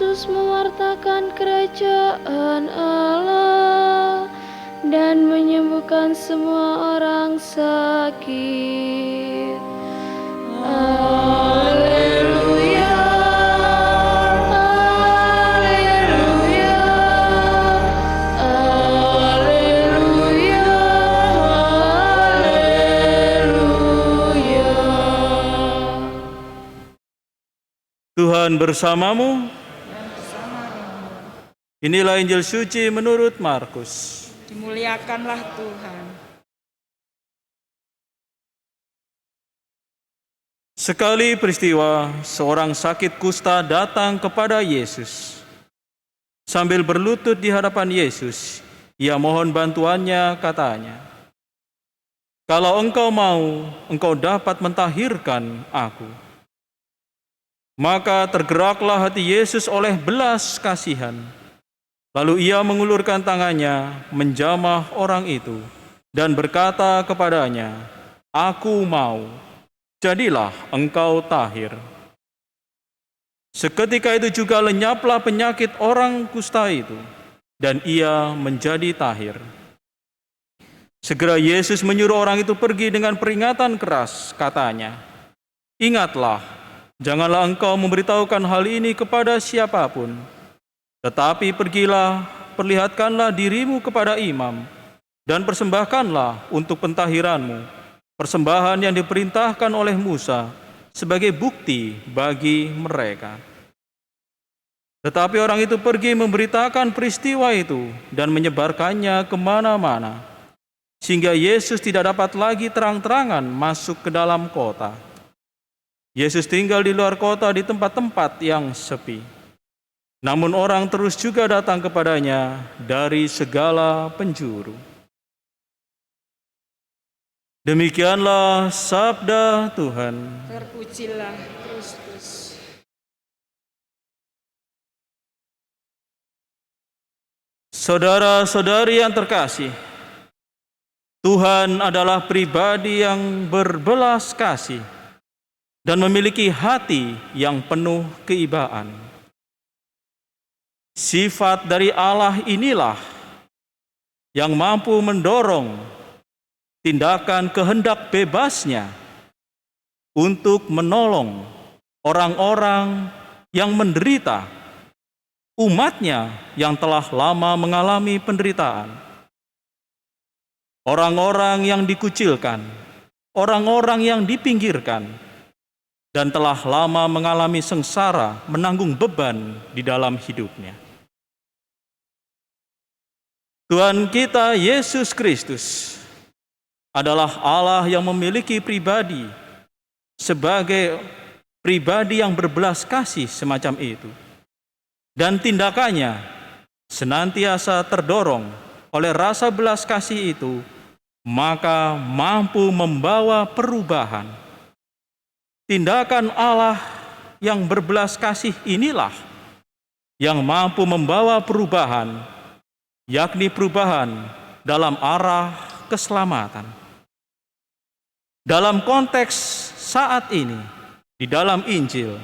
Yesus mewartakan kerajaan Allah dan menyembuhkan semua orang sakit. Haleluya, haleluya, haleluya, haleluya. Tuhan bersamamu. Inilah Injil suci menurut Markus. Dimuliakanlah Tuhan. Sekali peristiwa, seorang sakit kusta datang kepada Yesus. Sambil berlutut di hadapan Yesus, ia mohon bantuannya, katanya, "Kalau engkau mau, engkau dapat mentahirkan aku." Maka tergeraklah hati Yesus oleh belas kasihan. Lalu ia mengulurkan tangannya, menjamah orang itu, dan berkata kepadanya, "Aku mau, jadilah engkau tahir." Seketika itu juga lenyaplah penyakit orang kusta itu, dan ia menjadi tahir. Segera Yesus menyuruh orang itu pergi dengan peringatan keras, katanya, "Ingatlah, janganlah engkau memberitahukan hal ini kepada siapapun. Tetapi pergilah, perlihatkanlah dirimu kepada imam, dan persembahkanlah untuk pentahiranmu persembahan yang diperintahkan oleh Musa sebagai bukti bagi mereka." Tetapi orang itu pergi memberitakan peristiwa itu dan menyebarkannya kemana-mana, sehingga Yesus tidak dapat lagi terang-terangan masuk ke dalam kota. Yesus tinggal di luar kota di tempat-tempat yang sepi. Namun orang terus juga datang kepadanya dari segala penjuru. Demikianlah sabda Tuhan. Terpujilah Kristus. Saudara-saudari yang terkasih, Tuhan adalah pribadi yang berbelas kasih dan memiliki hati yang penuh keibaan. Sifat dari Allah inilah yang mampu mendorong tindakan kehendak bebasnya untuk menolong orang-orang yang menderita, umatnya yang telah lama mengalami penderitaan, orang-orang yang dikucilkan, orang-orang yang dipinggirkan, dan telah lama mengalami sengsara, menanggung beban di dalam hidupnya. Tuhan kita Yesus Kristus adalah Allah yang memiliki pribadi sebagai pribadi yang berbelas kasih semacam itu. Dan tindakannya senantiasa terdorong oleh rasa belas kasih itu, maka mampu membawa perubahan. Tindakan Allah yang berbelas kasih inilah yang mampu membawa perubahan, yakni perubahan dalam arah keselamatan. Dalam konteks saat ini, di dalam Injil,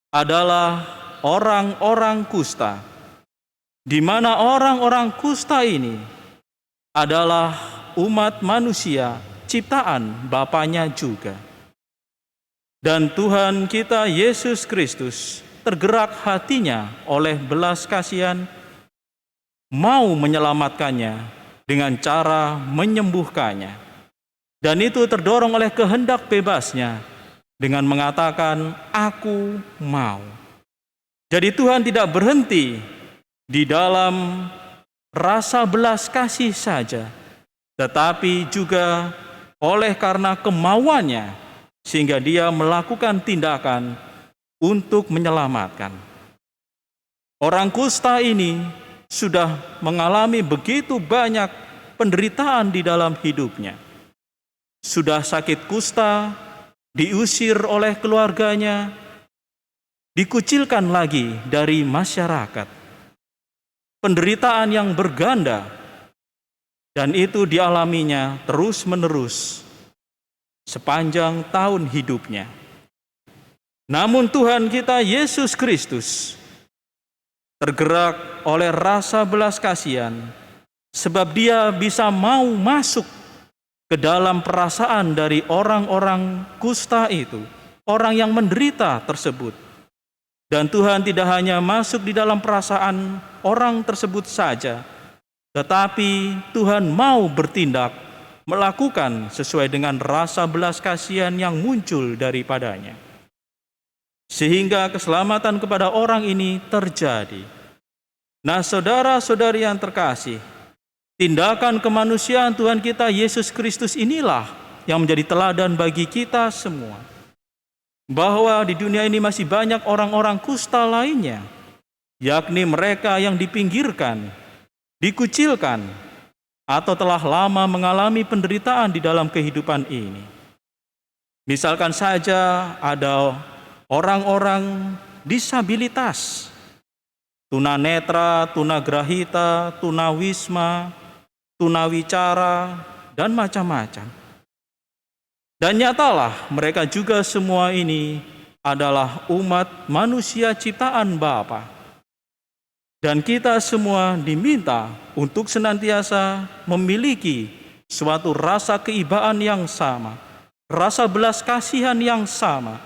adalah orang-orang kusta, di mana orang-orang kusta ini adalah umat manusia, ciptaan Bapanya juga. Dan Tuhan kita Yesus Kristus tergerak hatinya oleh belas kasihan, mau menyelamatkannya dengan cara menyembuhkannya. Dan itu terdorong oleh kehendak bebasnya dengan mengatakan, "Aku mau." Jadi Tuhan tidak berhenti di dalam rasa belas kasih saja, tetapi juga oleh karena kemauannya, sehingga dia melakukan tindakan untuk menyelamatkan. Orang kusta ini sudah mengalami begitu banyak penderitaan di dalam hidupnya. Sudah sakit kusta, diusir oleh keluarganya, dikucilkan lagi dari masyarakat. Penderitaan yang berganda, dan itu dialaminya terus-menerus sepanjang tahun hidupnya. Namun Tuhan kita Yesus Kristus tergerak oleh rasa belas kasihan, sebab dia bisa mau masuk ke dalam perasaan dari orang-orang kusta itu, orang yang menderita tersebut. Dan Tuhan tidak hanya masuk di dalam perasaan orang tersebut saja, tetapi Tuhan mau bertindak, melakukan sesuai dengan rasa belas kasihan yang muncul daripadanya. Sehingga keselamatan kepada orang ini terjadi. Nah, saudara-saudari yang terkasih, tindakan kemanusiaan Tuhan kita Yesus Kristus inilah yang menjadi teladan bagi kita semua. Bahwa di dunia ini masih banyak orang-orang kusta lainnya, yakni mereka yang dipinggirkan, dikucilkan, atau telah lama mengalami penderitaan di dalam kehidupan ini. Misalkan saja ada orang-orang disabilitas, tunanetra, tunagrahita, tunawisma, tunawicara, dan macam-macam. Dan nyatalah mereka juga semua ini adalah umat manusia ciptaan Bapa. Dan kita semua diminta untuk senantiasa memiliki suatu rasa keibaan yang sama, rasa belas kasihan yang sama,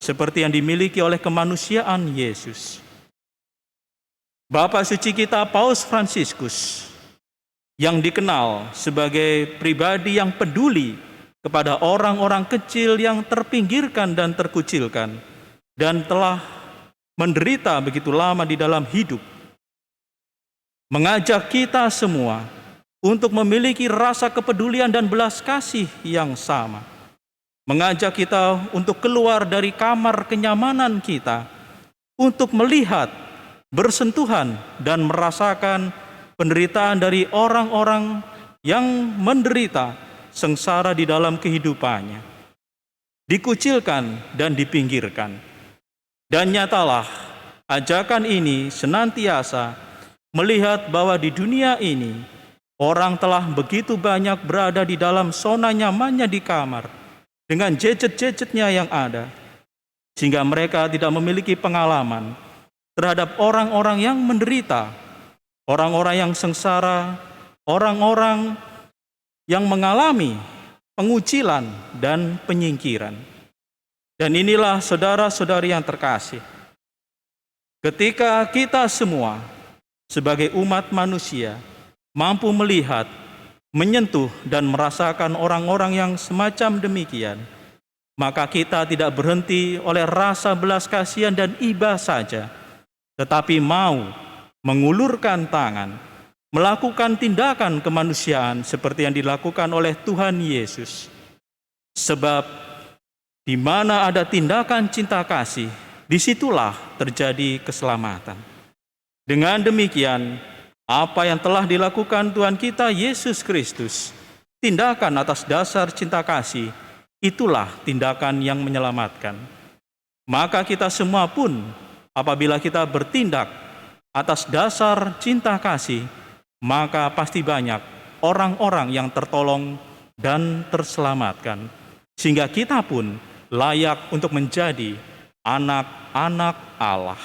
seperti yang dimiliki oleh kemanusiaan Yesus. Bapa suci kita Paus Fransiskus, yang dikenal sebagai pribadi yang peduli kepada orang-orang kecil yang terpinggirkan dan terkucilkan, dan telah menderita begitu lama di dalam hidup, mengajak kita semua untuk memiliki rasa kepedulian dan belas kasih yang sama. Mengajak kita untuk keluar dari kamar kenyamanan kita, untuk melihat, bersentuhan, dan merasakan penderitaan dari orang-orang yang menderita sengsara di dalam kehidupannya, dikucilkan dan dipinggirkan. Dan nyatalah ajakan ini senantiasa melihat bahwa di dunia ini orang telah begitu banyak berada di dalam zona nyamannya di kamar dengan gadget-gadgetnya yang ada, sehingga mereka tidak memiliki pengalaman terhadap orang-orang yang menderita, orang-orang yang sengsara, orang-orang yang mengalami pengucilan dan penyingkiran. Dan inilah saudara-saudari yang terkasih, ketika kita semua sebagai umat manusia mampu melihat, menyentuh, dan merasakan orang-orang yang semacam demikian, maka kita tidak berhenti oleh rasa belas kasihan dan iba saja, tetapi mau mengulurkan tangan, melakukan tindakan kemanusiaan seperti yang dilakukan oleh Tuhan Yesus. Sebab di mana ada tindakan cinta kasih, disitulah terjadi keselamatan. Dengan demikian, apa yang telah dilakukan Tuhan kita Yesus Kristus, tindakan atas dasar cinta kasih, itulah tindakan yang menyelamatkan. Maka kita semua pun, apabila kita bertindak atas dasar cinta kasih, maka pasti banyak orang-orang yang tertolong dan terselamatkan, sehingga kita pun layak untuk menjadi anak-anak Allah.